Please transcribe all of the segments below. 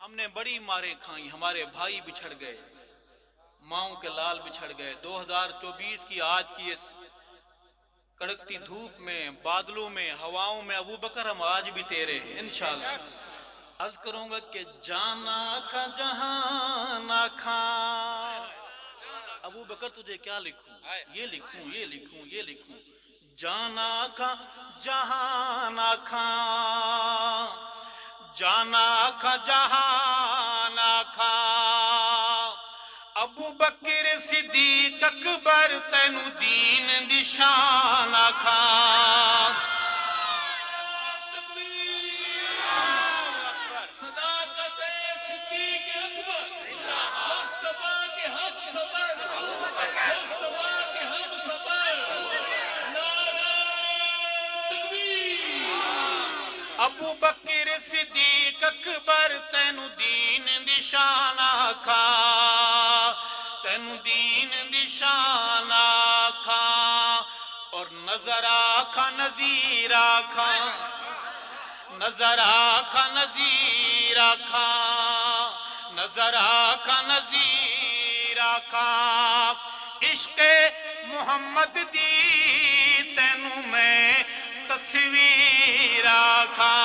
ہم نے بڑی ماریں کھائیں، ہمارے بھائی بچھڑ گئے، ماؤں کے لال بچھڑ گئے۔ 2024 کی آج کی اس کڑکتی دھوپ میں، بادلوں میں، ہواؤں میں، ابو بکر ہم آج بھی تیرے ہیں انشاءاللہ۔ عرض کروں گا کہ جانا کھا جہان کھا، ابو بکر تجھے کیا لکھوں، یہ لکھوں یہ لکھوں یہ لکھوں۔ جانا کھا جہان کھا، جانا کھا جہان کھا، ابو بکر صدیق اکبر تینو دین دی شان کھا۔ ابو بکر صدیق اکبر تینو دین دی شان آکھا، تینو دین دی شان آکھا، اور نظر آکھا نظیر آکھا، نظر آکھا نظیر آکھا، نظر آکھا نظیر آکھا، عشق محمد دی تینو میں تصویر آکھا،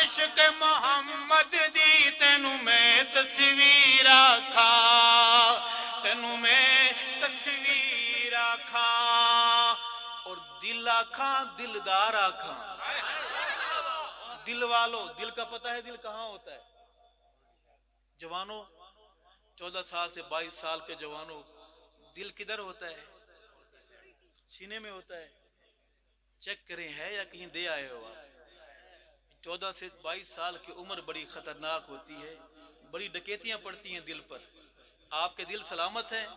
عشق محمد دی تینو میں تصویر آکھا، تینو میں تصویر آکھا، اور دل آکھا دلدار آکھا۔ دل والو، دل کا پتہ ہے دل کہاں ہوتا ہے؟ جوانوں، 14 سال سے 22 سال کے جوانوں، دل کدھر ہوتا ہے؟ سینے میں ہوتا ہے۔ چیک کریں ہے یا کہیں دے آئے ہو آپ؟ 14 سے 22 سال کی عمر بڑی خطرناک ہوتی ہے، بڑی ڈکیتیاں پڑتی ہیں دل پر۔ آپ کے دل سلامت ہیں؟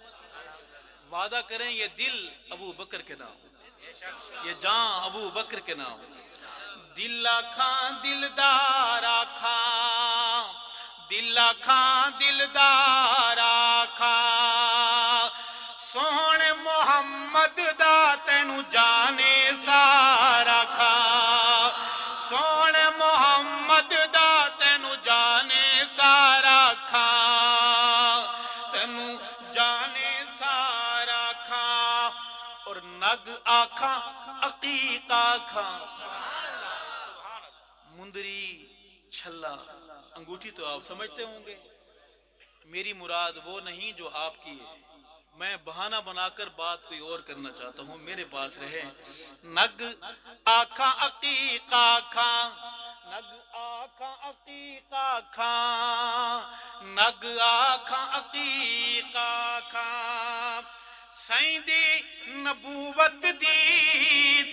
وعدہ کریں یہ دل ابو بکر کے نام، یہ جان ابو بکر کے نام۔ دل آکھاں دلدار آکھاں، دل آکھاں دلدار آکھاں، سونے محمد دا تینو جانے سارا کھا، سونے محمد دا تینو جانے سارا کھا، تینو جانے سارا کھا، اور نگ آکھاں عقیق آکھاں۔ مندری چھلا انگوٹھی تو آپ سمجھتے ہوں گے، میری مراد وہ نہیں جو آپ کی ہے، میں بہانہ بنا کر بات کوئی اور کرنا چاہتا ہوں، میرے پاس رہے۔ نگ آکھاں عقیق آکھاں، نگ آکھاں عقیق آکھاں، نگ آکھاں عقیق آکھاں، سائیں دی نبوت دی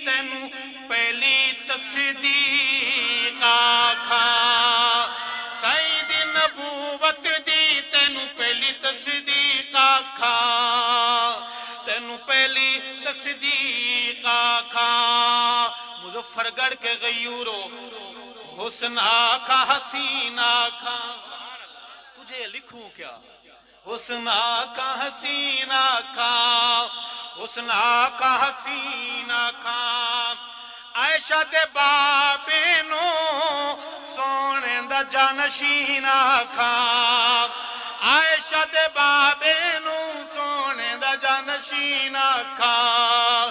تینو پہلی تصدیق آکھاں، سائیں دی نبوت دی تینو پہلی تصدیق آکھاں، تینو پہلی تصدیق آکھاں، مظفر گڑھ کے غیورو حسن آکھاں حسین آکھاں، تجھے لکھوں کیا؟ حسن آکھاں حسین آکھاں، حسن آکھاں حسین آکھاں، عائشہ دے بابے نو سونے دا جانشین آکھاں، عائشہ دے بابے نو سونے دا جانشین آکھاں،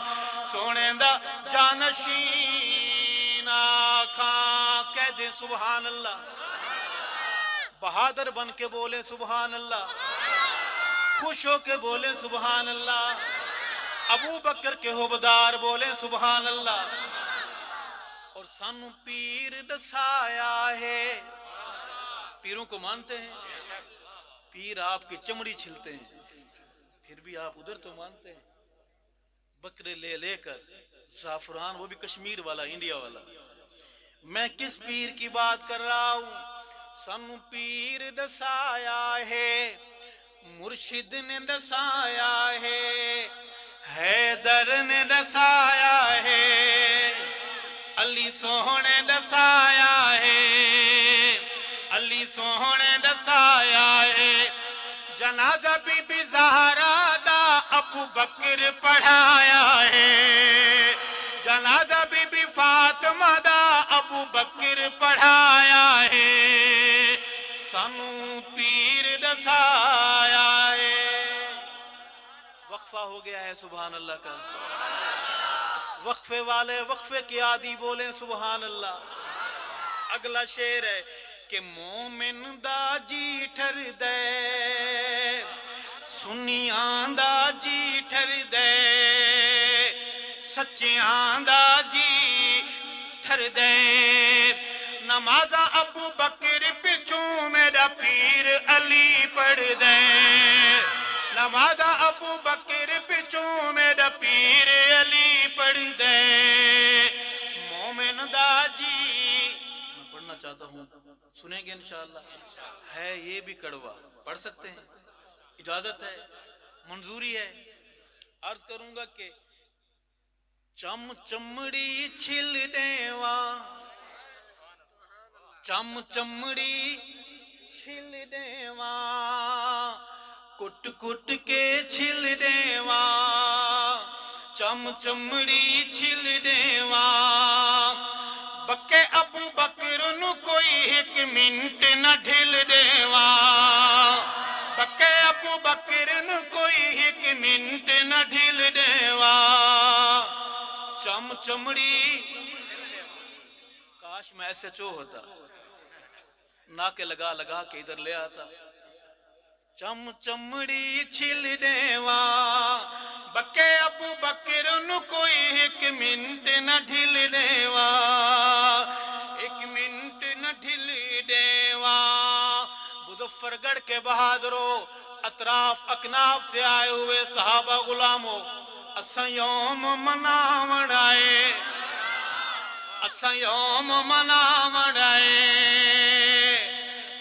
سونے دا جانشین آکھاں۔ کہہ دیں سبحان اللہ، بہادر بن کے بولے سبحان اللہ، خوش ہو کے بولے سبحان اللہ، ابو بکر کے حبدار بولے سبحان اللہ۔ اور سانو پیر دسایا ہے، پیروں کو مانتے ہیں؟ پیر آپ کی چمڑی چھلتے ہیں، پھر بھی آپ ادھر تو مانتے ہیں۔ بکرے لے لے کر زعفران، وہ بھی کشمیر والا، انڈیا والا۔ میں کس پیر کی بات کر رہا ہوں؟ سانو پیر دسایا ہے، مرشد نے دسایا ہے، حیدر نے دسایا ہے، علی سونے دسایا ہے، علی سونے دسایا ہے، جنازہ بی بی زہرا دا ابو بکر پڑھایا ہے، جنازہ بی بی فاطمہ دا ابو بکر پڑھایا ہے، سانو پیر دسایا ہے. وقفہ ہو گیا ہے سبحان اللہ کا. وقفے والے وقفے کی عادی بولیں سبحان اللہ. اگلا شعر ہے کہ مومن دا جی ٹھر دے سنیاں دا جی ٹھر دے سچیاں دا جی ٹھر دے. نمازہ ابو بکر پچھوں میرا پیر علی پڑھ دے. نمازہ ابو بکر پچھوں میرا پیر علی پڑھ دے. مومن دا جی میں پڑھنا چاہتا ہوں, سنیں گے انشاءاللہ. ہے یہ بھی کڑوا, پڑھ سکتے ہیں, اجازت ہے, منظوری ہے. عرض کروں گا کہ چم چمڑی چھل دیواں چم چمڑی چھل دیواں کٹ کٹ کے چھل دیواں چم چمڑی چھل دیواں. بکے ابو بکر نو کوئی ایک منٹ نہ ڈھل دیواں. بکے ابو بکر نو کوئی ایک منٹ نہ ڈھل دیواں. چم چمڑی کاش میں ایسے چو ہوتا, ناکے لگا لگا کے ادھر لے آتا. چم چمڑی چھل دیواں بکے ابو بکر نو کوئی ایک منٹ نہ ڈھل دیواں. ایک منٹ نہ ڈھل دیواں. مظفر گڑھ کے بہادروں, اطراف اکناف سے آئے ہوئے صحابہ غلاموں, اساں یوم مناون آئے, اساں یوم مناون آئے,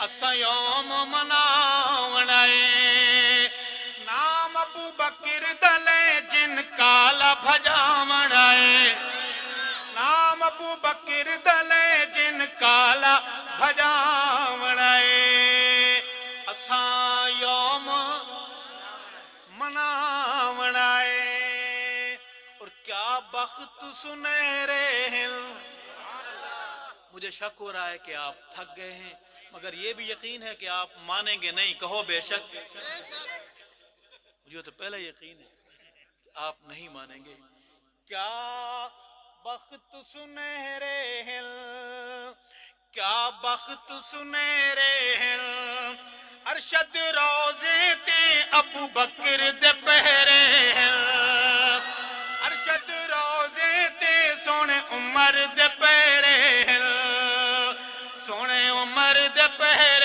اساں یوم مناون آئے. نام ابو بکر دلے جن کالا بھجاون آئے. نام ابو بکر دلے جن کالا بھجاون آئے. اساں یوم مناون آئے. اور کیا بخت سنہرے ہیں. مجھے شک ہو رہا ہے کہ آپ تھک گئے ہیں, مگر یہ بھی یقین ہے کہ آپ مانیں گے نہیں. کہو بے شک. مجھے تو پہلے یقین ہے کہ آپ نہیں مانیں گے. کیا بخت سنہرے ہیں, کیا بخت سنہرے ہیں. ارشد روزے تے ابو بکر دے پہرے ہیں. ارشد روزے تے سونے عمر دے پہرے ہیں. سونے عمر دے پہرے